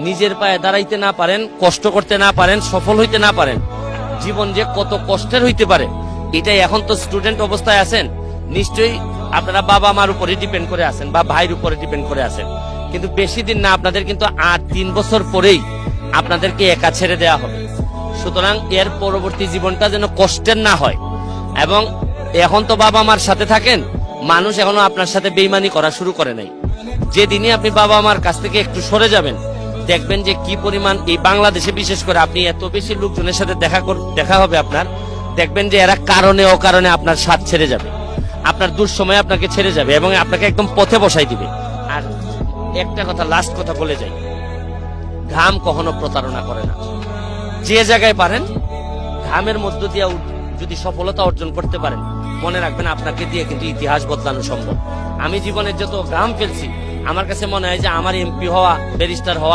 নিজের পায়ে দাঁড়াইতে না পারেন, কষ্ট করতে না পারেন, সফল হইতে না পারেন, জীবন যে কত কষ্টের হইতে পারে এটাই। এখন তো স্টুডেন্ট অবস্থায় আছেন, নিশ্চয়ই আপনারা বাবা মার উপরে ডিপেন্ড করে আছেন বা ভাইয়ের উপরে ডিপেন্ড করে আছেন, কিন্তু বেশি দিন না, আপনাদের কিন্তু 3 বছর পরেই আপনাদেরকে একা ছেড়ে দেওয়া হবে। সুতরাং এর পরবর্তী জীবনটা যেন কষ্টের না হয়। এবং এখন তো বাবা মার সাথে থাকেন, মানুষ এখনো আপনার সাথে বেইমানি করা শুরু করে নাই। যেদিনই আপনি বাবা মার কাছ থেকে একটু সরে যাবেন, দেখবেন যে কি পরিমাণ এই বাংলাদেশে বিশেষ করে আপনি এত বেশি লোকজনের সাথে দেখা হবে আপনার, দেখবেন যে এরা কারণে অকারণে আপনার সাথ ছেড়ে যাবে, আপনার দুঃসময়ে আপনাকে ছেড়ে যাবে এবং আপনাকে একদম পথে বসাই দিবে। আর একটা কথা, লাস্ট কথা বলে যাই, ঘাম কখনো প্রতারণা করে না। যে জায়গায় পারেন ঘামের মধ্য দিয়ে যদি সফলতা অর্জন করতে পারেন, মনে রাখবেন আপনাকে দিয়ে কিন্তু ইতিহাস বদলানো সম্ভব। আমি জীবনের যত ঘাম ফেলছি, আমার কাছে মনে হয় যে আমার এমপি হওয়া, ব্যারিস্টার হওয়া